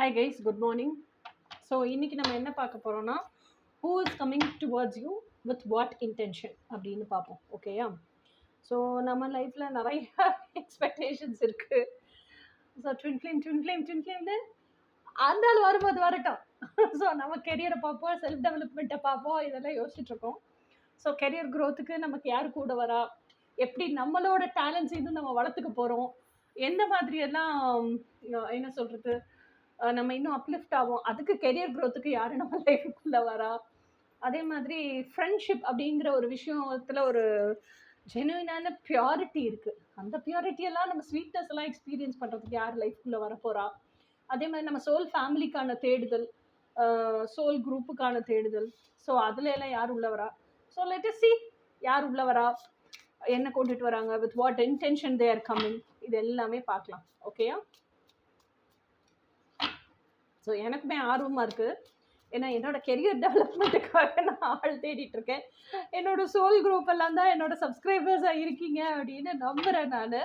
Hi guys, good morning. So இன்றைக்கி நம்ம என்ன பார்க்க போகிறோன்னா, who is coming towards you with what intention அப்படின்னு பார்ப்போம். ஓகேயா? ஸோ நம்ம லைஃப்பில் நிறைய எக்ஸ்பெக்டேஷன்ஸ் இருக்குது. ஸோ ட்வின் அந்த ஆள் வரும்போது வரட்டும். ஸோ நம்ம கெரியரை பார்ப்போம், செல்ஃப் டெவலப்மெண்ட்டை பார்ப்போம், இதெல்லாம் யோசிச்சுட்ருக்கோம். ஸோ கெரியர் க்ரோத்துக்கு நமக்கு யார் கூட வரா, எப்படி நம்மளோட டேலண்ட்ஸ் இன்னும் நம்ம வளர்த்துக்க போகிறோம், எந்த மாதிரியெல்லாம் என்ன சொல்கிறது, நம்ம இன்னும் அப்லிஃப்ட் ஆகும், அதுக்கு கெரியர் க்ரோத்துக்கு யார் நம்ம லைஃபுக்குள்ளே வரா, அதே மாதிரி ஃப்ரெண்ட்ஷிப் அப்படிங்கிற ஒரு விஷயத்தில் ஒரு ஜெனுவினான பியூரிட்டி இருக்குது. அந்த பியூரிட்டியெல்லாம் நம்ம ஸ்வீட்னஸ் எல்லாம் எக்ஸ்பீரியன்ஸ் பண்ணுறதுக்கு யார் லைஃப்குள்ளே வரப்போகிறா, அதே மாதிரி நம்ம சோல் ஃபேமிலிக்கான தேடுதல், சோல் குரூப்புக்கான தேடுதல், ஸோ அதுல எல்லாம் யார் உள்ள வரா. ஸோ லெட் அஸ் see யார் உள்ள வரா, என்ன கொண்டுட்டு வராங்க, with what intention they are coming, இது எல்லாமே பார்க்கலாம். ஓகேயா? ஸோ எனக்குமே ஆர்வமாக இருக்குது. ஏன்னா என்னோட கெரியர் டெவலப்மெண்ட்டுக்காக நான் ஆள் தேடிட்டுருக்கேன். என்னோட சோல் குரூப் எல்லாம் தான் என்னோட சப்ஸ்கிரைபர்ஸாக இருக்கீங்க அப்படின்னு நம்புகிறேன் நான்.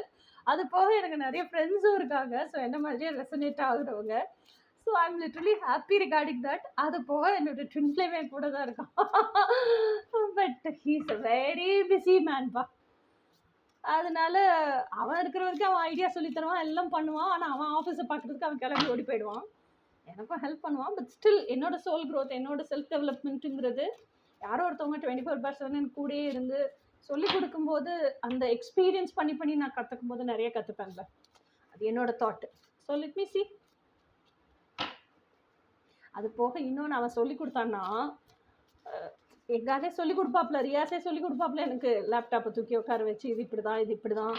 அது போக எனக்கு நிறைய ஃப்ரெண்ட்ஸும் இருக்காங்க, ஸோ என்ன மாதிரியே ரெசனேட் ஆகுறவங்க. So I am literally happy regarding that. அது போக என்னோட ட்வின் ஃப்ளேமே கூட தான் இருக்கான். But he's a very busy மேன்பா. அதனால அவன் இருக்கிற வரைக்கும் அவன் ஐடியா சொல்லி தருவான், எல்லாம் பண்ணுவான். ஆனால் அவன் ஆஃபீஸை பார்க்குறதுக்கு அவன் கிளம்பி ஓடி போயிடுவான். எனக்கும் ஹெல்ப் பண்ணுவான். பட் ஸ்டில் என்னோட சோல் க்ரோத், என்னோட செல்ஃப் டெவலப்மெண்ட்டுங்கிறது யாரோ ஒருத்தவங்க 24/7 கூடயே இருந்து சொல்லி கொடுக்கும்போது, அந்த எக்ஸ்பீரியன்ஸ் பண்ணி நான் கற்றுக்கும் போது நிறைய கற்றுப்பேன்ல. அது என்னோட thought. So let me see. அது போக இன்னொன்று அவன் சொல்லி கொடுத்தான்னா, எங்காலே சொல்லி கொடுப்பாப்புல, ரியாஸே சொல்லி கொடுப்பாப்புல. எனக்கு லேப்டாப்பை தூக்கி உட்கார வச்சு இது இப்படி தான், இது இப்படி தான்,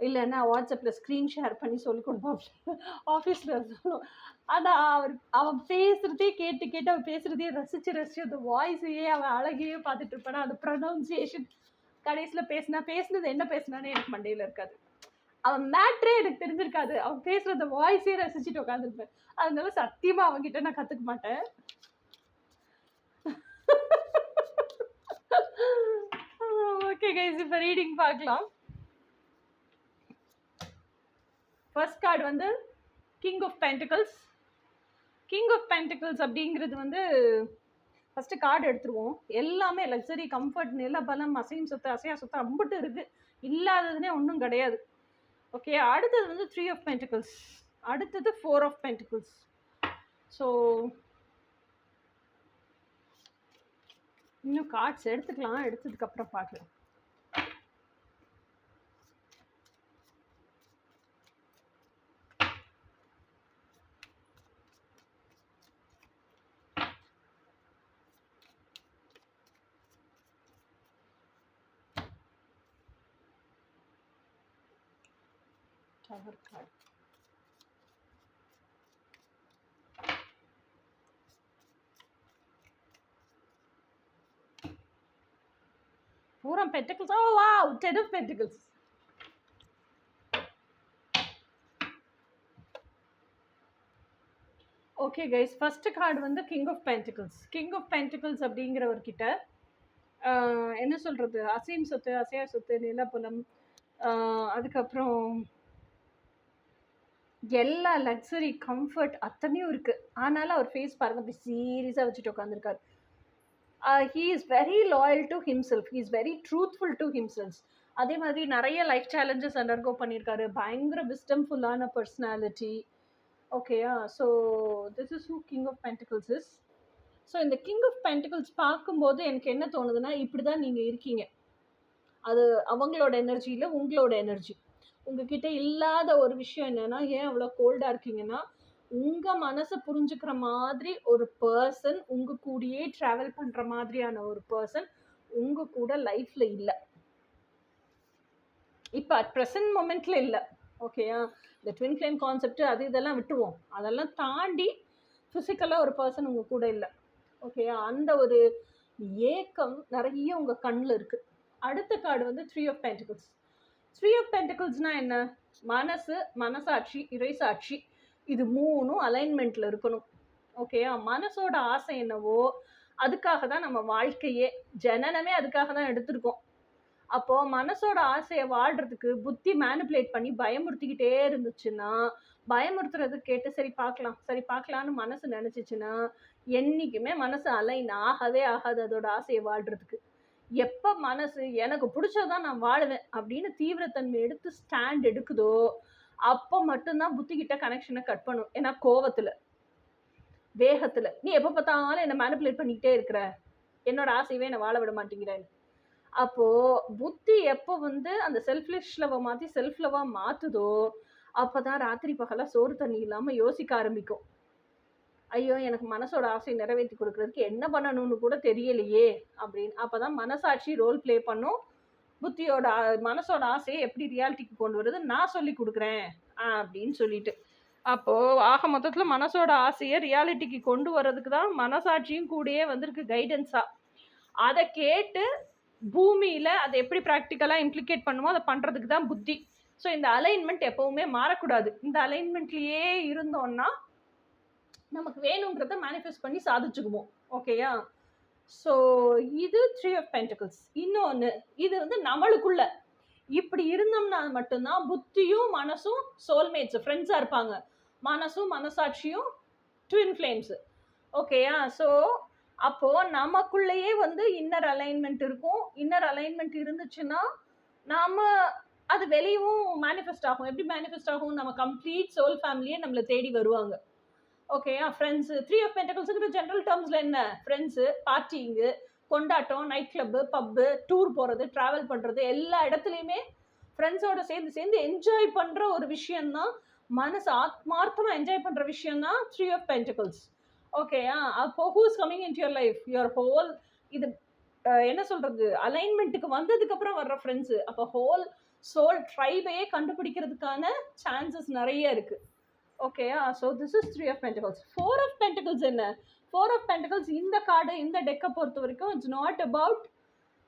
இல்லைன்னா வாட்ஸ்அப்பில் ஸ்க்ரீன் ஷேர் பண்ணி சொல்லி கொடுப்பாப்புல ஆஃபீஸில் இருந்தாலும். ஆனால் அவன் பேசுகிறதே கேட்டு அவன் பேசுகிறதே ரசித்து அந்த வாய்ஸையே அவன் அழகையே பார்த்துட்டு இருப்பானா, அந்த ப்ரொனவுன்சியேஷன், கடைசியில் பேசுனது என்ன பேசுனானே எனக்கு மண்டையில் இருக்காது. அவன் மேட்ரே எனக்கு தெரிஞ்சிருக்காது. அவன் பேசுகிற அந்த வாய்ஸே ரசிச்சுட்டு உட்காந்துருப்பேன். அதனால சத்தியமாக அவன்கிட்ட நான் கற்றுக்க மாட்டேன். ஓகே கைஸ், இப்போ ரீடிங் பார்க்கலாம். ஃபர்ஸ்ட் கார்டு வந்து king of pentacles. King of pentacles அப்படிங்கிறது வந்து ஃபஸ்ட்டு கார்டு எடுத்துருவோம். எல்லாமே லக்ஸரி, கம்ஃபர்ட், நிலபலம், அசையும் சொத்து, அசையா சொத்து அம்பிட்டு இருக்குது. இல்லாததுனே ஒன்றும் கிடையாது. ஓகே, அடுத்தது வந்து 3 ஆஃப் பென்டிகல்ஸ், அடுத்தது 4 ஆஃப் பென்டிகல்ஸ். ஸோ இன்னும் கார்ட்ஸ் எடுத்துக்கலாம், எடுத்ததுக்கப்புறம் பார்க்கலாம். Tower card. Four of Pentacles. Oh wow, 10 of Pentacles. Okay guys, first card வந்து king of pentacles. King of pentacles அப்படிங்கிறவர்கிட்ட என்ன சொல்கிறது, அசையும் சொத்து, அசையா சொத்து, நிலப்புலம், அதுக்கப்புறம் எல்லா லக்ஸரி, கம்ஃபர்ட் அத்தனையும் இருக்குது. ஆனாலும் அவர் ஃபேஸ் பாருங்க, அப்படி சீரியஸாக வச்சுட்டு உட்காந்துருக்காரு. He is very loyal to himself, he is very truthful to himself. அதே மாதிரி நிறைய லைஃப் சேலஞ்சஸ் அண்டர்கோ பண்ணியிருக்காரு. பயங்கர விஸ்டம்ஃபுல்லான பர்சனாலிட்டி. ஓகேயா? So this is who king of pentacles is. So இந்த கிங் ஆஃப் பென்டிகல்ஸ் பார்க்கும்போது எனக்கு என்ன தோணுதுன்னா, இப்படி தான் நீங்கள் இருக்கீங்க. அது அவங்களோட எனர்ஜியில் உங்களோட எனர்ஜி. உங்ககிட்ட இல்லாத ஒரு விஷயம் என்னென்னா, ஏன் அவ்வளோ கோல்டாக இருக்கீங்கன்னா, உங்கள் மனசை புரிஞ்சுக்கிற மாதிரி ஒரு பர்சன், உங்கள் கூடயே ட்ராவல் பண்ணுற மாதிரியான ஒரு பர்சன் உங்கள் கூட லைஃப்பில் இல்லை. இப்போ அட் ப்ரெசன்ட் மொமெண்ட்டில் இல்லை. ஓகேயா? இந்த ட்வின் ஃப்ளேம் கான்செப்ட் அது இதெல்லாம் விட்டுருவோம். அதெல்லாம் தாண்டி ஃபிசிக்கலாக ஒரு பர்சன் உங்கள் கூட இல்லை. ஓகேயா? அந்த ஒரு ஏக்கம் நிறைய உங்கள் கண்ணில் இருக்குது. அடுத்த கார்டு வந்து 3 ஆஃப் பென்டிகல்ஸ். 3 ஆஃப் பென்டிகல்ஸ்னால் என்ன? மனசு, மனசாட்சி, இறைசாட்சி, இது மூணும் அலைன்மெண்ட்டில் இருக்கணும். ஓகேயா? மனசோட ஆசை என்னவோ அதுக்காக தான் நம்ம வாழ்க்கையே, ஜனனமே அதுக்காக தான் எடுத்திருக்கோம். அப்போது மனசோட ஆசையை வாழ்கிறதுக்கு புத்தி மேனிப்புலேட் பண்ணி பயமுறுத்திக்கிட்டே இருந்துச்சுன்னா பயமுறுத்துறது கேட்டு சரி பார்க்கலாம் சரி பார்க்கலான்னு மனசு நினைச்சிச்சுன்னா என்னைக்குமே மனசு அலைன் ஆகவே ஆகாது அதோட ஆசையை வாழ்றதுக்கு. எப்ப மனசு எனக்கு பிடிச்சதான் நான் வாழுவேன் அப்படின்னு தீவிரத்தன்மை எடுத்து ஸ்டாண்ட் எடுக்குதோ அப்ப மட்டும்தான் புத்தி கிட்ட கனெக்ஷனை கட் பண்ணும். ஏன்னா கோவத்துல வேகத்துல நீ எப்ப பார்த்தாலும் என்ன மேனிபுலேட் பண்ணிக்கிட்டே இருக்கிற, என்னோட ஆசையவே என்ன வாழ விட மாட்டேங்கிறேன். அப்போ புத்தி எப்போ வந்து அந்த செல்ஃப்லெஸ் லவ் மாத்தி செல்ஃப் லவ்வா மாத்துதோ அப்பதான் ராத்திரி பகலா சோறு தண்ணி இல்லாம யோசிக்க ஆரம்பிக்கும். ஐயோ எனக்கு மனசோட ஆசையை நிறைவேற்றி கொடுக்கறதுக்கு என்ன பண்ணணும்னு கூட தெரியலையே அப்படின்னு. அப்பதான் மனசாட்சி ரோல் பிளே பண்ணும். புத்தியோட மனசோட ஆசையை எப்படி ரியாலிட்டிக்கு கொண்டு வருது நான் சொல்லி கொடுக்குறேன் அப்படின்னு சொல்லிட்டு. அப்போ ஆக மொத்தத்துல மனசோட ஆசையை ரியாலிட்டிக்கு கொண்டு வர்றதுக்கு தான் மனசாட்சியும் கூடயே வந்திருக்கு கைடன்ஸா. அதை கேட்டு பூமியில அதை எப்படி ப்ராக்டிக்கலா இம்ப்ளிகேட் பண்ணுமோ அதை பண்றதுக்கு தான் புத்தி. ஸோ இந்த அலைன்மெண்ட் எப்பவுமே மாறக்கூடாது. இந்த அலைன்மெண்ட்லயே இருந்தோம்னா நமக்கு வேணுங்கிறத மேனிஃபெஸ்ட் பண்ணி சாதிச்சுக்குவோம். ஓகேயா? ஸோ இது 3 of Pentacles. இன்னொன்று இது வந்து நம்மளுக்குள்ள இப்படி இருந்தோம்னா மட்டும்தான் புத்தியும் மனசும் சோல்மேட்ஸ் ஃப்ரெண்ட்ஸாக இருப்பாங்க. மனசும் மனசாட்சியும் ட்வின் ஃப்ளேம்ஸ். ஓகேயா? ஸோ அப்போ நமக்குள்ளேயே வந்து இன்னர் அலைன்மெண்ட் இருக்கும். இன்னர் அலைன்மெண்ட் இருந்துச்சுன்னா நாம அது வெளியவும் மேனிஃபெஸ்ட் ஆகும். எப்படி மேனிஃபெஸ்ட் ஆகும்? நம்ம கம்ப்ளீட் சோல் ஃபேமிலியே நம்மளை தேடி வருவாங்க. ஓகேயா? ஃப்ரெண்ட்ஸு 3 of Pentaclesங்கிற ஜென்ரல் டேர்ம்ஸில் என்ன? ஃப்ரெண்ட்ஸு, பார்ட்டிங்கு, கொண்டாட்டம், நைட் கிளப்பு, பப்பு, டூர் போகிறது, ட்ராவல் பண்ணுறது, எல்லா இடத்துலையுமே ஃப்ரெண்ட்ஸோட சேர்ந்து என்ஜாய் பண்ணுற ஒரு விஷயந்தான், மனசு ஆத்மார்த்தமாக என்ஜாய் பண்ணுற விஷயந்தான் 3 of Pentacles. ஓகேயா? அப்போ who's coming in your life? Your whole இது என்ன சொல்கிறது, அலைன்மெண்ட்டுக்கு வந்ததுக்கப்புறம் வர்ற ஃப்ரெண்ட்ஸு. அப்போ ஹோல் சோல் ட்ரைபையே கண்டுபிடிக்கிறதுக்கான சான்சஸ் நிறைய இருக்குது. ஓகேயா? So this is 3 of Pentacles. 4 of Pentacles என்ன? 4 of Pentacles இந்த கார்டு இந்த டெக்கை பொறுத்த வரைக்கும் இட்ஸ் நாட் அபவுட்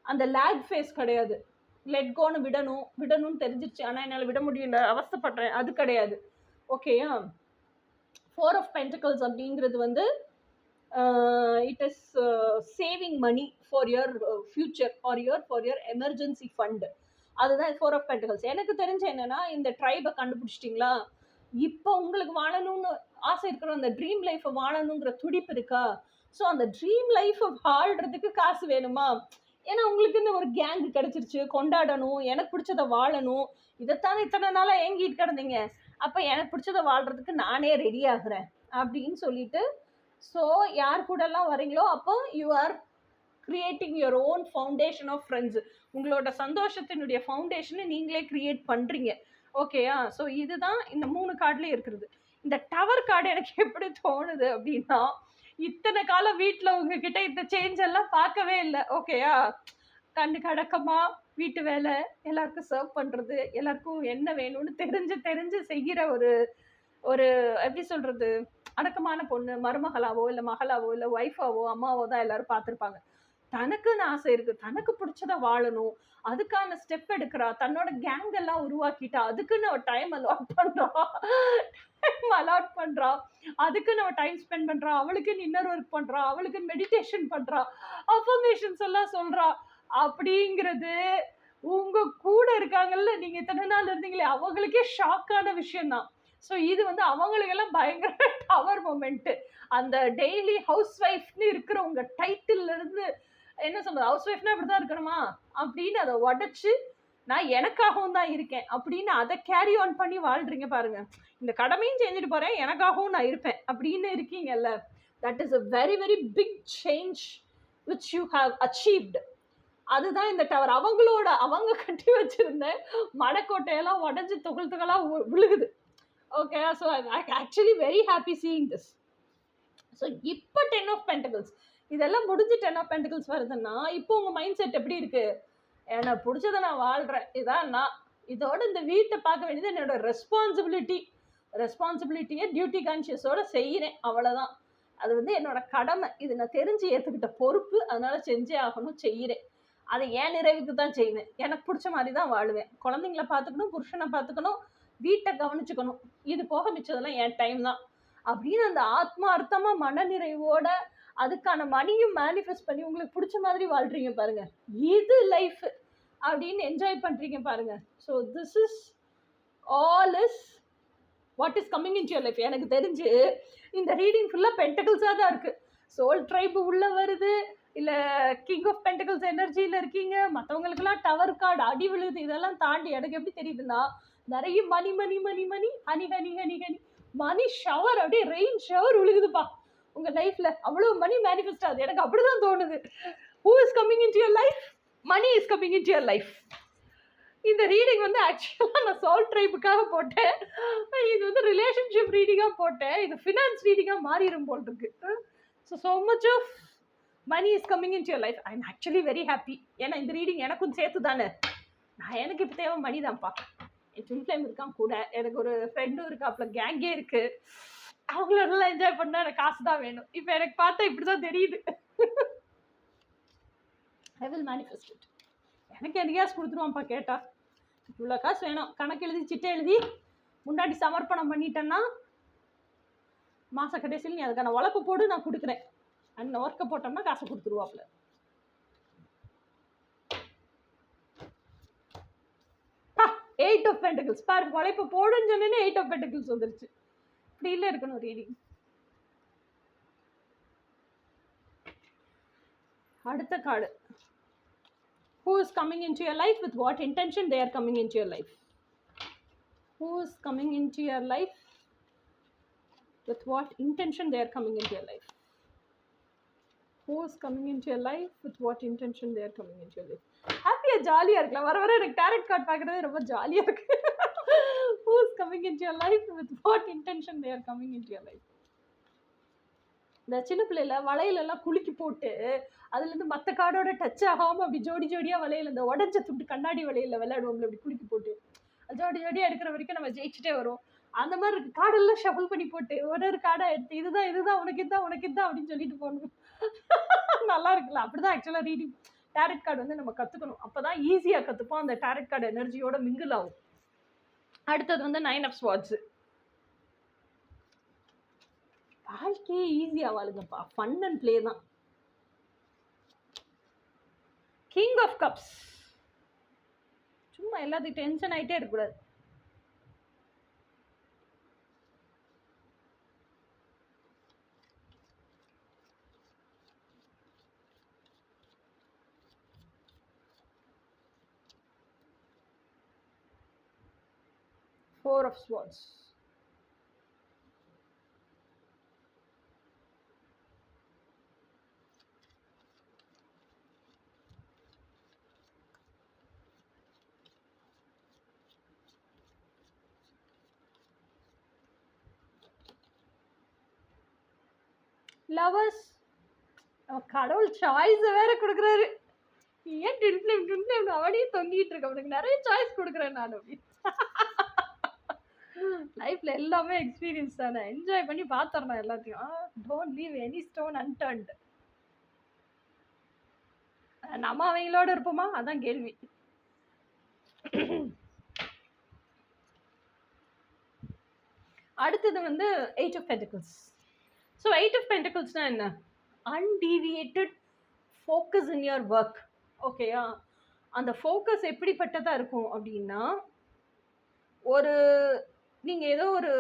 அந்த லேக் ஃபேஸ் கிடையாது. லெட் கோன்னு விடணும்னு தெரிஞ்சிருச்சு ஆனால் என்னால் விட முடியல அவஸ்தைப்படுறேன் அது கிடையாது. ஓகேயா? 4 of Pentacles அப்படிங்கிறது வந்து it is saving money for your future for your emergency fund. அதுதான் 4 of Pentacles. எனக்கு தெரிஞ்ச என்னன்னா இந்த ட்ரைபை கண்டுபிடிச்சிட்டிங்களா? இப்போ உங்களுக்கு வாழணும்னு ஆசை இருக்கிற அந்த ட்ரீம் லைஃப்பை வாழணுங்கிற துடிப்பு இருக்கா? ஸோ அந்த ட்ரீம் லைஃப்பை வாழ்கிறதுக்கு காசு வேணுமா? ஏன்னா உங்களுக்கு இந்த ஒரு கேங் கிடச்சிருச்சு, கொண்டாடணும், எனக்கு பிடிச்சதை வாழணும், இதைத்தானே இத்தனை நாளாக ஏங்கிட்டு கிடந்தீங்க. அப்போ எனக்கு பிடிச்சதை வாழ்கிறதுக்கு நானே ரெடி ஆகுறேன் அப்படின்னு சொல்லிட்டு ஸோ யார் கூடலாம் வரீங்களோ அப்போ you are creating your own foundation of friends. உங்களோட சந்தோஷத்தினுடைய ஃபவுண்டேஷனை நீங்களே கிரியேட் பண்ணுறீங்க. ஓகேயா? ஸோ இதுதான் இந்த 3 கார்டுலேயும் இருக்கிறது. இந்த டவர் கார்டு எனக்கு எப்படி தோணுது அப்படின்னா இத்தனை காலம் வீட்டில் உங்ககிட்ட இந்த சேஞ்ச் எல்லாம் பார்க்கவே இல்லை. ஓகேயா? கண்ணுக்கு அடக்கமாக வீட்டு வேலை, எல்லாருக்கும் சர்வ் பண்ணுறது, எல்லாருக்கும் என்ன வேணும்னு தெரிஞ்சு செய்கிற ஒரு எப்படி சொல்கிறது, அடக்கமான பொண்ணு மருமகளாவோ இல்லை மகளாவோ இல்லை ஒய்ஃபாவோ அம்மாவோ தான் எல்லாரும் பார்த்துருப்பாங்க. தனக்குன்னு ஆசை இருக்குது, தனக்கு பிடிச்சத வாழணும், அதுக்கான ஸ்டெப் எடுக்கிறா, தன்னோட கேங் எல்லாம் உருவாக்கிட்டா, அதுக்குன்னு அவள் டைம் அலாட் பண்ணுறா, அதுக்குன்னு அவள் டைம் ஸ்பெண்ட் பண்ணுறா, அவளுக்குன்னு இன்னர் ஒர்க் பண்ணுறா, அவளுக்கு மெடிடேஷன் பண்ணுறா, அஃபர்மேஷன்ஸ் எல்லாம் சொல்கிறா. அப்படிங்கிறது உங்க கூட இருக்காங்கல்ல, நீங்கள் இத்தனை நாள் இருந்தீங்களே அவங்களுக்கே ஷாக்கான விஷயம்தான். ஸோ இது வந்து அவங்களுக்கெல்லாம் பயங்கர டவர் மொமெண்ட்டு. அந்த டெய்லி ஹவுஸ் ஒய்ஃப்னு இருக்கிற உங்கள் டைட்டில்லேருந்து என்ன சொல்கிறது, ஹவுஸ் ஒய்ஃப்னா இப்படி தான் இருக்கணுமா அப்படின்னு அதை உடச்சி நான் எனக்காகவும் தான் இருக்கேன் அப்படின்னு அதை கேரி ஆன் பண்ணி வாழ்கிறீங்க பாருங்க. இந்த கடமையும் செஞ்சுட்டு போகிறேன், எனக்காகவும் நான் இருப்பேன் அப்படின்னு இருக்கீங்கல்ல. That is a very very big change which you have achieved. அதுதான் இந்த டவர். அவங்க கட்டி வச்சிருந்த மடக்கோட்டையெல்லாம் உடஞ்சி துகளாக விழுகுது. Okay? So I actually very happy seeing this. So இப்போ 10 of Pentacles இதெல்லாம் முடிஞ்சு 10 of Pentacles வருதுன்னா இப்போ உங்கள் மைண்ட் செட் எப்படி இருக்குது? எனக்கு பிடிச்சதை நான் வாழ்கிறேன், இதான் நான், இதோட இந்த வீட்டை பார்க்க வேண்டியது என்னோட ரெஸ்பான்சிபிலிட்டியை டியூட்டி கான்ஷியஸோடு செய்கிறேன், அவ்வளோதான். அது வந்து என்னோட கடமை, இது நான் தெரிஞ்சு ஏற்றுக்கிட்ட பொறுப்பு, அதனால் செஞ்சே ஆகணும், செய்கிறேன். அதை ஏன் நிறைவுக்கு தான் செய்வேன், எனக்கு பிடிச்ச மாதிரி தான் வாழுவேன். குழந்தைங்கள பார்த்துக்கணும், புருஷனை பார்த்துக்கணும், வீட்டை கவனிச்சுக்கணும், இது போக மிச்சதெல்லாம் என் டைம் தான் அப்படின்னு அந்த ஆத்மார்த்தமாக மனநிறைவோட அதுக்கான மணியும் மேனிஃபெஸ்ட் பண்ணி உங்களுக்கு பிடிச்ச மாதிரி வாழ்கிறீங்க பாருங்க. இது லைஃப் அப்படின்னு என்ஜாய் பண்ணுறீங்க பாருங்க. So this is all is what is coming in your life. எனக்கு தெரிஞ்சு இந்த ரீடிங் ஃபுல்லாக பென்டகிள்ஸாக தான் இருக்குது. சோல் ட்ரைப் உள்ளே வருது, இல்லை கிங் ஆஃப் பென்டகிள்ஸ் எனர்ஜியில் இருக்கீங்க, மற்றவங்களுக்குலாம் டவர் கார்டு அடி விழுது. இதெல்லாம் தாண்டி எனக்கு எப்படி தெரியுதுன்னா, நிறைய மணி மணி மணி மணி ஹனி ஹனி ஹனி ஹனி மணி ஷவர், அப்படியே ரெயின் ஷவர் விழுகுதுப்பா உங்கள் லைஃப்பில். அவ்வளோ மணி மேனிஃபெஸ்ட் ஆகுது. எனக்கு அப்படி தான் தோணுது. Who is coming in to your life? Money is coming in to your life. இந்த ரீடிங் வந்து ஆக்சுவலாக நான் சோல் ட்ரைப்புக்காக போட்டேன். இது வந்து ரிலேஷன்ஷிப் ரீடிங்காக போட்டேன். இது ஃபினான்ஸ் ரீடிங்காக மாறிடும் போல் இருக்கு. So much of money is coming in to your life. I am actually very happy. ஏன்னா இந்த ரீடிங் எனக்கும் சேர்த்து தானே. எனக்கு இப்போ தேவை மணி தான்ப்பா. என் ட்வின் ஃப்ளேம் இருக்கான் கூட, எனக்கு ஒரு ஃப்ரெண்டும் இருக்கா, அப்புறம் கேங்கே இருக்கு. அவங்களோடலாம் என்ஜாய் பண்ணால் எனக்கு காசு தான் வேணும். இப்போ எனக்கு பார்த்தா இப்படி தான் தெரியுது. I will manifest it. எனக்கு எதையாஸ் கொடுத்துருவான்ப்பா கேட்டா. இவ்வளோ காசு வேணும், கணக்கு எழுதி சிட்டை எழுதி முன்னாடி சமர்ப்பணம் பண்ணிட்டேன்னா மாத கடைசியில் நீ அதுக்கான உழைப்பு போடு, நான் கொடுக்குறேன். அந்த ஒர்க்கை போட்டோம்னா காசை கொடுத்துருவாப்புல. எயிட் ஆஃப் பென்டகிள்ஸ் பாருங்க, உழைப்பு போடுன்னு சொன்னேன்னு 8 ஆஃப் பென்டகிள்ஸ் வந்துருச்சு. இப்படி இல்லை இருக்கணும் ரீடிங். அடுத்த card, who is coming into your life, with what intention they are coming into your life? Who is coming into your life, with what intention they are coming into your life? Who is coming into your life, with what intention they are coming into your life? ஹாப்பியா ஜாலியா இருக்கலாம். வர வர எனக்கு tarot card பார்க்கறது ரொம்ப ஜாலியா இருக்கு. Who is coming into your life, with what intention they are coming into your life? இந்த சின்ன பிள்ளைல வளையலெல்லாம் குலுக்கி போட்டு அதுலேருந்து மற்ற கார்டோட டச் ஆகாமல் அப்படி ஜோடி ஜோடியாக வளையல், இந்த உடஞ்ச துண்டு கண்ணாடி வளையலில் விளையாடுவோம்ல, அப்படி குலுக்கி போட்டு ஜோடி ஜோடியாக எடுக்கிற வரைக்கும் நம்ம ஜெயிச்சுட்டே வரும். அந்த மாதிரி இருக்கு. கார்டெல்லாம் ஷஃபிள் பண்ணி போட்டு ஒரு கார்டை எடுத்து இதுதான் இதுதான் உனக்கு இதுதான் உனக்கு இதுதான் அப்படின்னு சொல்லிட்டு போகணும். நல்லா இருக்குல்ல. அப்படிதான் ஆக்சுவலாக ரீடிங் டாரட் கார்டு வந்து நம்ம கற்றுக்கணும். அப்போ தான் ஈஸியாக கற்றுப்போம். அந்த டாரட் கார்டு எனர்ஜியோட மிங்கிள் ஆகும். அடுத்தது வந்து 9 ஆஃப் ஸ்வார்ட்ஸ். வாழ்க்கையே ஈஸியாக வாழுங்கப்பா. ஃபன் அண்ட் பிளே தான். King of cups. சும்மா எல்லாத்தையும் டென்ஷன் ஆகிட்டே இருக்கக்கூடாது. Four of Swords. Lovers. கடவுள் சாய்ஸ் வேற கொடுக்குறாரு. ஏன் ட்வின் ஃப்ளேம் அவனையும் தொங்கிட்டு இருக்க, அவனுக்கு நிறைய சாய்ஸ் கொடுக்குறேன் நான். அப்படி லைஃப்ல எல்லாமே எக்ஸ்பீரியன்ஸ் தானே, என்ஜாய் பண்ணி பார்த்துறேன் எல்லாத்தையும். Don't leave any stone unturned. நம்ம அவங்களோட இருப்போமா, அதான் கேள்வி. அடுத்தது வந்து 8 ஆஃப் பென்டகிள்ஸ். ஸோ 8 ஆஃப் பென்டகிள்ஸ்னா என்ன? Undeviated focus in your work. ஓகேயா? அந்த ஃபோக்கஸ் எப்படிப்பட்டதாக இருக்கும் அப்படின்னா, ஒரு நீங்கள் ஏதோ ஒரு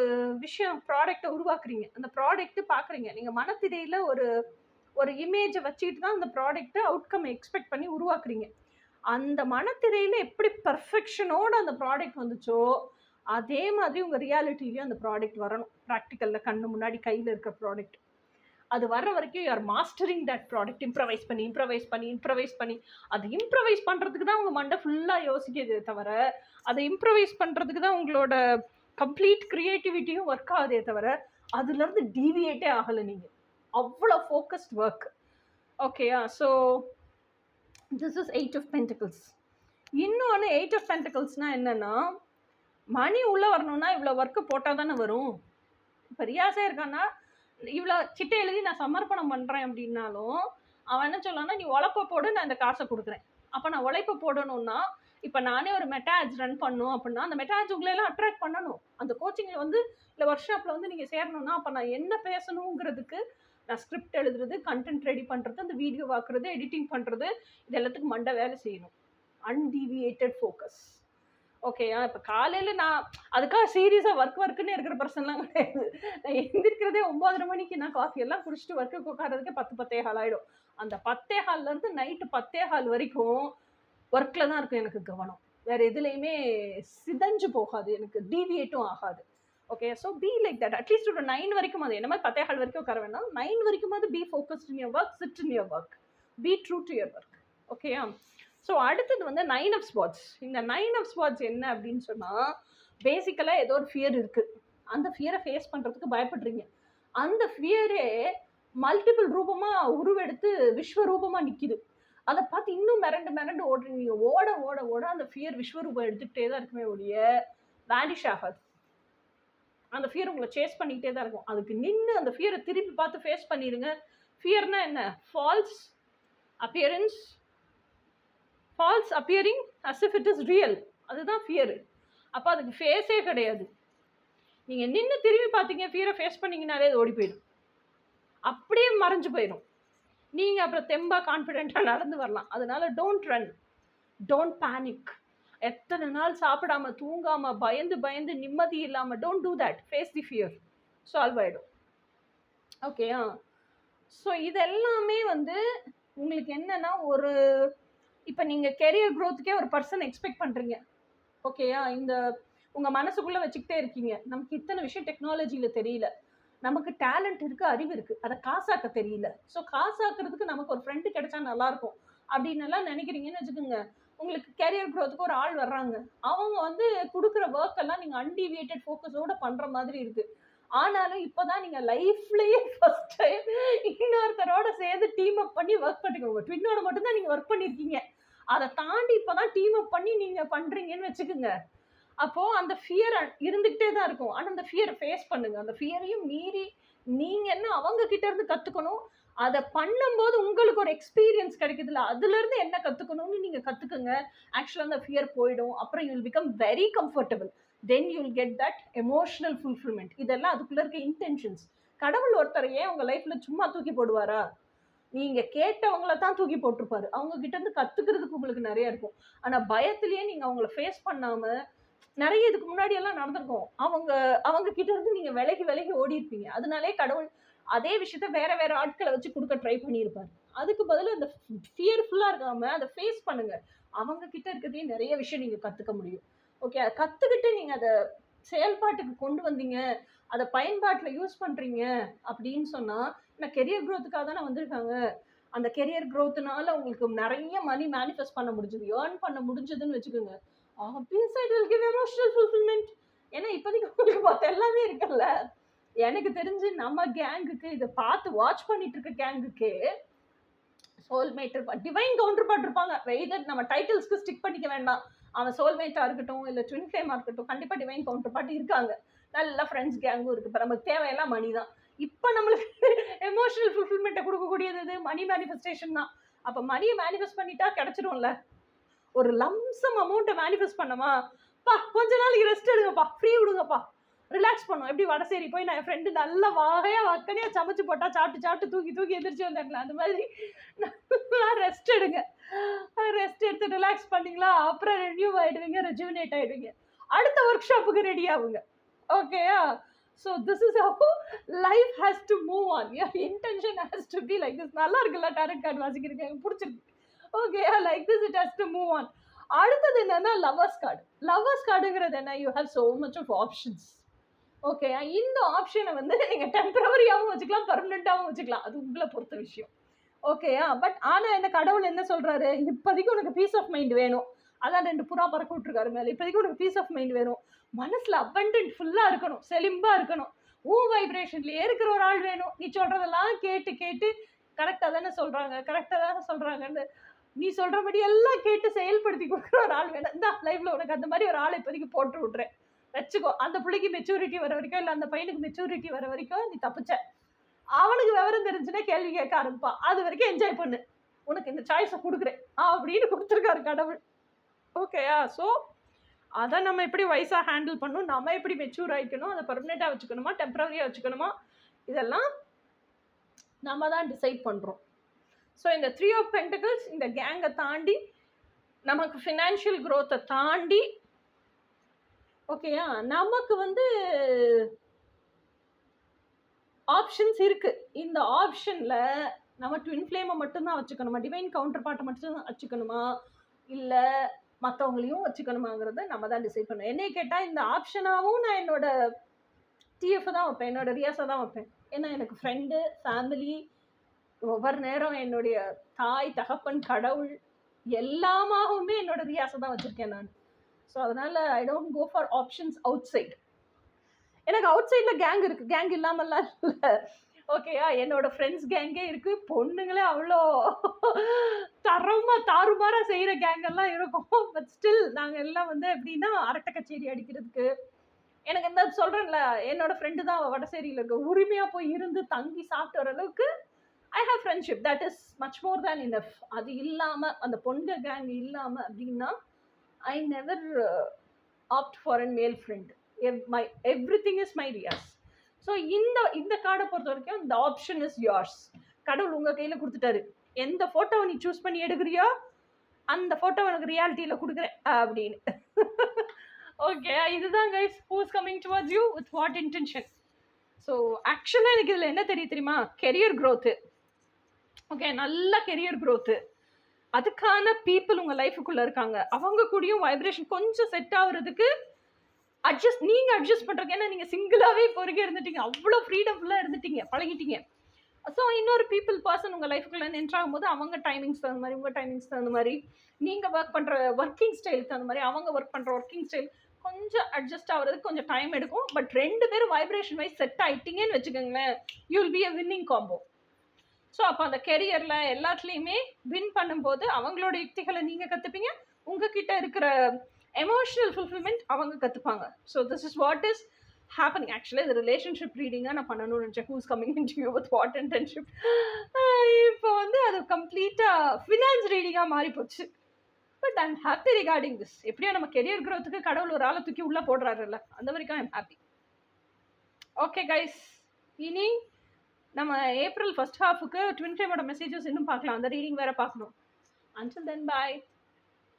விஷயம் ப்ராடக்டை உருவாக்குறீங்க, அந்த ப்ராடக்ட்டு பார்க்குறீங்க, நீங்கள் மனத்திரையில் ஒரு இமேஜை வச்சுக்கிட்டு தான் அந்த ப்ராடக்ட்டை அவுட்கம் எக்ஸ்பெக்ட் பண்ணி உருவாக்குறீங்க. அந்த மனத்திரையில் எப்படி பர்ஃபெக்ஷனோடு அந்த ப்ராடக்ட் வந்துச்சோ அதே மாதிரி உங்கள் ரியாலிட்டிலையும் அந்த ப்ராடக்ட் வரணும். ப்ராக்டிக்கலில் கண்ணு முன்னாடி கையில் இருக்கிற ப்ராடக்ட் அது வர்ற வரைக்கும் you are mastering that product. Improvise பண்ணி அது இம்ப்ரவைஸ் பண்ணுறதுக்கு தான் உங்கள் மண்டை ஃபுல்லாக யோசிக்கிறதே தவிர, அதை இம்ப்ரவைஸ் பண்ணுறதுக்கு தான் உங்களோட கம்ப்ளீட் க்ரியேட்டிவிட்டியும் ஒர்க் ஆகுதே தவிர அதுலேருந்து டீவியேட்டே ஆகலை. நீங்கள் அவ்வளோ ஃபோக்கஸ்ட் ஒர்க். ஓகேயா? So this is 8 of pentacles. இன்னொன்று 8 ஆஃப் பென்டகிள்ஸ்னால் என்னென்னா, மணி உள்ளே வரணும்னா இவ்வளோ ஒர்க்கு போட்டால் தானே வரும். இப்போ ரியாஸே இருக்கான்னா இவ்வளோ சிட்டை எழுதி நான் சமர்ப்பணம் பண்ணுறேன் அப்படின்னாலும் அவன் என்ன சொல்லலாம்னா, நீ உழைப்பை போடு, நான் இந்த காசை கொடுக்குறேன். அப்போ நான் உழைப்பை போடணும்னா, இப்போ நானே ஒரு மெட்டாஜ் ரன் பண்ணணும் அப்படின்னா அந்த மெட்டாஜ் உங்களெல்லாம் அட்ராக்ட் பண்ணணும். அந்த கோச்சிங்கில் வந்து இல்லை ஒர்க் ஷாப்பில் வந்து நீங்கள் சேரணும்னா அப்போ நான் என்ன பேசணுங்கிறதுக்கு நான் ஸ்கிரிப்ட் எழுதுறது, கண்டென்ட் ரெடி பண்ணுறது, அந்த வீடியோ பார்க்குறது, எடிட்டிங் பண்ணுறது, இது எல்லாத்துக்கும் மண்டை வேலை செய்யணும். அன்டீவியேட்டட் ஃபோக்கஸ். ஓகேயா? இப்போ காலையில் நான் அதுக்காக சீரியஸாக ஒர்க்குன்னு இருக்கிற பர்சன்லாம் கிடையாது. நான் எந்திரிக்கிறதே 9:30 மணிக்கு. நான் காஃபி எல்லாம் குடிச்சிட்டு ஒர்க்குக்கு உட்காரதுக்கே 10:10 ஆகிடும். அந்த 10:15 நைட்டு 10:15 வரைக்கும் ஒர்க்கில் தான் இருக்கும் எனக்கு கவனம். வேறு எதுலேயுமே சிதஞ்சு போகாது, எனக்கு டீவியேட்டும் ஆகாது. Okay, so be like that. At least ஒரு 9 வரைக்கும் அது என்ன மாதிரி 10:15 வரைக்கும் உட்கார வேண்டாம். 9 வரைக்கும் B focused in your work, sit in your work, be true to your work. ஓகேயா? ஸோ அடுத்தது வந்து 9 ஆஃப் ஸ்பாட்ஸ். இந்த 9 ஆஃப் ஸ்பாட்ஸ் என்ன அப்படின்னு சொன்னால், பேசிக்கலாக ஏதோ ஒரு ஃபியர் இருக்குது. அந்த ஃபியரை ஃபேஸ் பண்ணுறதுக்கு பயப்படுறீங்க. அந்த ஃபியரே மல்டிபிள் ரூபமாக உருவெடுத்து விஸ்வரூபமாக நிற்கிது. அதை பார்த்து இன்னும் மிரண்டு ஓடுறீங்க. ஓட ஓட ஓட அந்த ஃபியர் விஸ்வரூபம் எடுத்துக்கிட்டே தான் இருக்குமே ஒழிய வேனிஷ் ஆகாது. அந்த ஃபியர் உங்களை சேஸ் பண்ணிக்கிட்டே தான் இருக்கும். அதுக்கு நின்று அந்த ஃபியரை திருப்பி பார்த்து ஃபேஸ் பண்ணிடுங்க. ஃபியர்னா என்ன? False appearance, false appearing as if it is real. அதுதான் ஃபியரு. அப்போ அதுக்கு ஃபேஸே கிடையாது. நீங்கள் நின்று திரும்பி பார்த்தீங்க, ஃபியரை ஃபேஸ் பண்ணிங்கனாலே அது ஓடி போயிடும், அப்படியே மறைஞ்சு போயிடும். நீங்கள் அப்புறம் தெம்பா கான்ஃபிடென்ட்டாக நடந்து வரலாம். அதனால டோன்ட் ரன், டோன்ட் பேனிக். எத்தனை நாள் சாப்பிடாம தூங்காம பயந்து நிம்மதி இல்லாமல் don't do that. Face the fear, solve ஆகிடும். ஓகேயா? ஸோ இதெல்லாமே வந்து உங்களுக்கு என்னன்னா, ஒரு இப்போ நீங்கள் கெரியர் க்ரோத்துக்கே ஒரு பர்சன் எக்ஸ்பெக்ட் பண்ணுறீங்க. ஓகேயா? இந்த உங்கள் மனசுக்குள்ளே வச்சுக்கிட்டே இருக்கீங்க, நமக்கு இத்தனை விஷயம் டெக்னாலஜியில் தெரியல, நமக்கு டேலண்ட் இருக்குது, அறிவு இருக்குது, அதை காசாக்க தெரியல. ஸோ காசாக்குறதுக்கு நமக்கு ஒரு ஃப்ரெண்டு கிடைச்சா நல்லாயிருக்கும் அப்படின்னு எல்லாம் நினைக்கிறீங்கன்னு வச்சுக்கோங்க. உங்களுக்கு கெரியர் க்ரோத்துக்கு ஒரு ஆள் வர்றாங்க, அவங்க வந்து கொடுக்குற ஒர்க் எல்லாம் நீங்கள் அன்டிவியேட்டட் ஃபோக்கஸோடு பண்ணுற மாதிரி இருக்குது. ஆனாலும் இப்போ தான் நீங்கள் லைஃப்லேயே ஃபர்ஸ்ட் டைம் இன்னொருத்தரோட சேர்ந்து டீம் அப் பண்ணி ஒர்க் பண்ணிக்கோங்க. ட்வின்னோட மட்டும்தான் நீங்கள் ஒர்க் பண்ணியிருக்கீங்க. அதை தாண்டி இப்போ தான் டீம் அப் பண்ணி நீங்கள் பண்ணுறீங்கன்னு வச்சுக்கோங்க. அப்போது அந்த ஃபியர் இருந்துக்கிட்டே தான் இருக்கும். ஆனால் அந்த ஃபியரை ஃபேஸ் பண்ணுங்கள். அந்த ஃபியரையும் மீறி நீங்கள் என்ன அவங்க கிட்ட இருந்து கற்றுக்கணும், அதை பண்ணும்போது உங்களுக்கு ஒரு எக்ஸ்பீரியன்ஸ் கிடைக்குதுல்ல, அதுலேருந்து என்ன கற்றுக்கணும்னு நீங்கள் கற்றுக்குங்க. ஆக்சுவலாக அந்த ஃபியர் போயிடும். அப்புறம் you will become very comfortable. Then you will get that emotional fulfilment. இதெல்லாம் அதுக்குள்ளே இருக்க இன்டென்ஷன்ஸ். கடவுள் ஒருத்தர் ஏன் உங்கள் லைஃப்பில் சும்மா தூக்கி போடுவாரா? நீங்கள் கேட்டவங்கள தான் தூக்கி போட்டிருப்பாரு. அவங்க கிட்ட இருந்து கற்றுக்கிறதுக்கு உங்களுக்கு நிறைய இருக்கும். ஆனால் பயத்திலேயே நீங்கள் அவங்கள ஃபேஸ் பண்ணாமல் நிறைய இதுக்கு முன்னாடி எல்லாம் நடந்திருக்கும். அவங்க கிட்ட இருந்து நீங்கள் விலகி ஓடி இருப்பீங்க. அதனாலே கடவுள் அதே விஷயத்த வேற ஆட்களை வச்சு கொடுக்க ட்ரை பண்ணியிருப்பாரு. அதுக்கு பதில் அந்த ஃபியர்ஃபுல்லாக இருக்காமல் அதை ஃபேஸ் பண்ணுங்க. அவங்க கிட்ட இருக்கிறதே நிறைய விஷயம் நீங்கள் கற்றுக்க முடியும். ஓகே, அதை கற்றுக்கிட்டு நீங்கள் அதை செயல்பாட்டுக்கு கொண்டு வந்தீங்க, அதை பயன்பாட்டில் யூஸ் பண்ணுறீங்க அப்படின்னு சொன்னால், நான் கெரியர் க்ரோத்துக்காக தானே வந்திருக்காங்க. அந்த கெரியர் க்ரோத்துனால உங்களுக்கு நிறைய மணி மேனிஃபெஸ்ட் பண்ண முடிஞ்சது, ஏர்ன் பண்ண முடிஞ்சதுன்னு வச்சுக்கோங்க. ஆப்வியஸா it will give emotional fulfilment. ஏன்னா இப்போதைக்கு உங்களுக்கு பார்த்து எல்லாமே இருக்குல்ல. எனக்கு தெரிஞ்சு நம்ம கேங்குக்கு, இதை பார்த்து வாட்ச் பண்ணிட்டு இருக்க கேங்குக்கு சோல்மேட் இருப்பான், டிவைன் கவுண்டர் பார்ட் இருப்பாங்க. வெய்தர் நம்ம டைட்டில்ஸ்க்கு ஸ்டிக் பண்ணிக்க வேண்டாம். அவன் சோல்மேட்டாக இருக்கட்டும், இல்லை ட்வின் ஃப்ளேமாக இருக்கட்டும், கண்டிப்பாக டிவைன் கவுண்டர் பார்ட் இருக்காங்க. நல்ல ஃப்ரெண்ட்ஸ் கேங்கும் இருக்குது. இப்போ நமக்கு தேவையெல்லாம் மணி தான். இப்போ நம்மளுக்கு எமோஷனல் ஃபுல்ஃபில்மெண்ட்டை கொடுக்கக்கூடியது மணி மேனிஃபெஸ்டேஷன் தான். அப்போ மணியை மேனிஃபெஸ்ட் பண்ணிட்டா கிடச்சிடும்ல. ஒரு லம்சம் அமௌண்ட்டை மேனிஃபெஸ்ட் பண்ணமா, கொஞ்ச நாளைக்கு ரெஸ்ட் எடுங்கப்பா, ஃப்ரீ விடுங்கப்பா, ரிலாக்ஸ் பண்ணும். எப்படி வடசேரி போய் நான் என் ஃப்ரெண்டு நல்லா வக்கனையாக சமைச்சு போட்டா சாப்பிட்டு தூக்கி எந்திரிச்சு வந்தாங்களா, அந்த மாதிரி நல்லா ரெஸ்ட் எடுங்க. ரெஸ்ட் எடுத்து ரிலாக்ஸ் பண்ணிங்களா, அப்புறம் ரெனியூ ஆகிடுவீங்க, ரெஜுவினேட் ஆகிடுவீங்க, அடுத்த ஒர்க் ஷாப்புக்கு ரெடி ஆகுங்க. ஓகேயா? So this is how life has to move on. Your intention has to be like this. நல்லா இருக்குல்ல டேரட் கார்டு வாசிக்கிறீங்க, எனக்கு பிடிச்சிருக்கு. Okay, like this it has to move on. அடுத்தது என்னன்னா லவர்ஸ் கார்டு. லவர்ஸ் கார்டுங்கிறது என்ன? You have so much of options. Okay, இந்த ஆப்ஷனை வந்து நீங்கள் டெம்பரவரியாகவும் வச்சுக்கலாம், பர்மனெண்ட்டாகவும் வச்சுக்கலாம். அது உங்களை பொறுத்த விஷயம். ஓகேயா? பட் ஆனால் இந்த கடவுள் என்ன சொல்கிறாரு? இப்போதைக்கு உனக்கு பீஸ் ஆஃப் மைண்ட் வேணும். அதான் 2 புறா பறக்க விட்டுருக்காரு மேலே. இப்போதைக்கு உனக்கு பீஸ் ஆஃப் மைண்ட் வேணும், மனசில் அபண்டன்ட் ஃபுல்லாக இருக்கணும், செலிம்பாக இருக்கணும், வைப்ரேஷன்லேயே இருக்கிற ஒரு ஆள் வேணும். நீ சொல்கிறதெல்லாம் கேட்டு கரெக்டாக தானே சொல்கிறாங்கன்னு நீ சொல்கிறபடி எல்லாம் கேட்டு செயல்படுத்தி கொடுக்குற ஒரு ஆள் வேணும். இந்த லைஃப்பில் உனக்கு அந்த மாதிரி ஒரு ஆளை இப்போதைக்கு போட்டு விட்றேன், வச்சுக்கோ. அந்த பிள்ளைக்கு மெச்சூரிட்டி வர வரைக்கும், இல்லை அந்த பையனுக்கு மெச்சூரிட்டி வர வரைக்கும் நீ தப்பிச்ச. அவனுக்கு விவரம் தெரிஞ்சுன்னா கேள்வி கேட்க ஆரம்பிப்பான். அது வரைக்கும் என்ஜாய் பண்ணு, உனக்கு இந்த சாய்ஸை கொடுக்குறேன் அப்படின்னு கொடுத்துருக்காரு கடவுள். ஓகேயா? ஸோ அதை நம்ம எப்படி வயசாக ஹேண்டில் பண்ணணும், நம்ம எப்படி மெச்சூர் ஆகிக்கணும், அதை பர்மனெண்ட்டாக வச்சுக்கணுமா, டெம்பரரியாக வச்சுக்கணுமா, இதெல்லாம் நம்ம தான் டிசைட் பண்ணுறோம். ஸோ இந்த 3 ஆஃப் பென்டக்கிள்ஸ் இந்த கேங்கை தாண்டி, நமக்கு ஃபினான்ஷியல் க்ரோத்தை தாண்டி ஓகேயா? நமக்கு வந்து ஆப்ஷன்ஸ் இருக்கு. இந்த ஆப்ஷன்ல நம்ம ட்வின் ஃப்ளேமை மட்டும்தான் வச்சுக்கணுமா, டிவைன் கவுண்டர் பார்ட்டை மட்டும் வச்சுக்கணுமா, இல்ல மற்றவங்களையும் வச்சுக்கணுமாங்கிறத நம்ம தான் டிசைட் பண்ணணும். என்னைய கேட்டால் இந்த ஆப்ஷனாகவும் நான் என்னோட டிஎஃப் தான் வைப்பேன், என்னோட ரியாஸை தான் வைப்பேன். ஏன்னா எனக்கு ஃப்ரெண்டு, ஃபேமிலி, ஒவ்வொரு நேரம் என்னுடைய தாய், தகப்பன், கடவுள் எல்லாமாகவுமே என்னோட ரியாஸை தான் வச்சுருக்கேன் நான். ஸோ அதனால் I don't go for options outside. எனக்கு அவுட் சைடில் கேங் இருக்குது, கேங் இல்லாமல்லாம் இல்லை. ஓகேயா? என்னோட ஃப்ரெண்ட்ஸ் கேங்கே இருக்குது, பொண்ணுங்களே அவ்வளோ தாறுமாறாக செய்கிற கேங்கெல்லாம் இருக்கும். பட் ஸ்டில் நாங்கள் எல்லாம் வந்து எப்படின்னா அரட்டை கச்சேரி அடிக்கிறதுக்கு, எனக்கு இந்த சொல்கிறேன்ல, என்னோட ஃப்ரெண்டு தான் வடசேரியில் இருக்க, உரிமையாக போய் இருந்து தங்கி சாப்பிட்டு வர அளவுக்கு I have friendship. That is much more than enough. அது இல்லாமல், அந்த பொண்ணுங்க கேங் இல்லாமல் அப்படின்னா I never opt for an male friend. Everything is my ரியாஸ். ஸோ இந்த கார்டை பொறுத்த வரைக்கும் இந்த ஆப்ஷன் இஸ் யோர்ஸ். கடவுள் உங்கள் கையில் கொடுத்துட்டாரு. எந்த ஃபோட்டோவை நீ சூஸ் பண்ணி எடுக்கிறியோ அந்த ஃபோட்டோ எனக்கு ரியாலிட்டியில் கொடுக்குறேன் அப்படின்னு. ஓகே, இதுதான் guys, who is coming towards you with what intention. So ஆக்சுவலாக எனக்கு இதில் என்ன தெரியுமா, கெரியர் க்ரோத்து. ஓகே, நல்ல கெரியர் க்ரோத்து. அதுக்கான பீப்புள் உங்கள் லைஃபுக்குள்ளே இருக்காங்க. அவங்க கூடயும் வைப்ரேஷன் கொஞ்சம் செட் ஆகுறதுக்கு நீங்கள் அட்ஜஸ்ட் பண்ணுறதுக்கு. ஏன்னா நீங்கள் சிங்கிளாகவே இப்போ வரைக்கும் இருந்துட்டீங்க, அவ்வளோ ஃப்ரீடம்ஃபுல்லாக இருந்துட்டீங்க, பழகிட்டீங்க. ஸோ இன்னொரு பர்சன் உங்கள் லைஃபுக்குள்ளே என்ட்ராகும் போது அவங்க டைமிங்ஸ் தகுந்த மாதிரி, உங்கள் டைமிங்ஸ் தகுந்த மாதிரி, நீங்கள் ஒர்க் பண்ணுற ஒர்க்கிங் ஸ்டைலுக்கு தகுந்த மாதிரி, அவங்க ஒர்க் பண்ணுற ஒர்க்கிங் ஸ்டைல் கொஞ்சம் அட்ஜஸ்ட் ஆகிறதுக்கு கொஞ்சம் டைம் எடுக்கும். பட் 2 பேரும் வைப்ரேஷன் வைஸ் செட் ஆகிட்டீங்கன்னு வச்சுக்கோங்களேன், you will be a winning combo. So அப்போ அந்த கெரியரில் எல்லாத்துலேயுமே வின் பண்ணும்போது அவங்களோட யுக்திகளை நீங்கள் கற்றுப்பீங்க, உங்ககிட்ட இருக்கிற எமோஷனல் ஃபுல்ஃபில்மெண்ட் அவங்க கற்றுப்பாங்க. So this is what is happening. ஆக்சுவலாக இது ரிலேஷன்ஷிப் ரீடிங்காக நான் பண்ணணும்னு நினச்சேன், whose coming in to you with what intention. இப்போ வந்து அது கம்ப்ளீட்டாக ஃபினான்ஸ் ரீடிங்காக மாறி போச்சு. But I am happy regarding this. எப்படியா நம்ம கெரியர் க்ரோத்துக்கு கடவுள் ஒரு ஆளை தூக்கி உள்ளே போடுறாருல்ல, அந்த வரைக்கும் I am happy. Okay guys, இனி நம்ம ஏப்ரல் ஃபர்ஸ்ட் ஹாஃபுக்கு ட்வின் ஃப்ளேமோட மெசேஜஸ் இன்னும் பார்க்கலாம், அந்த ரீடிங் வேறு பார்க்கணும். Until then, bye.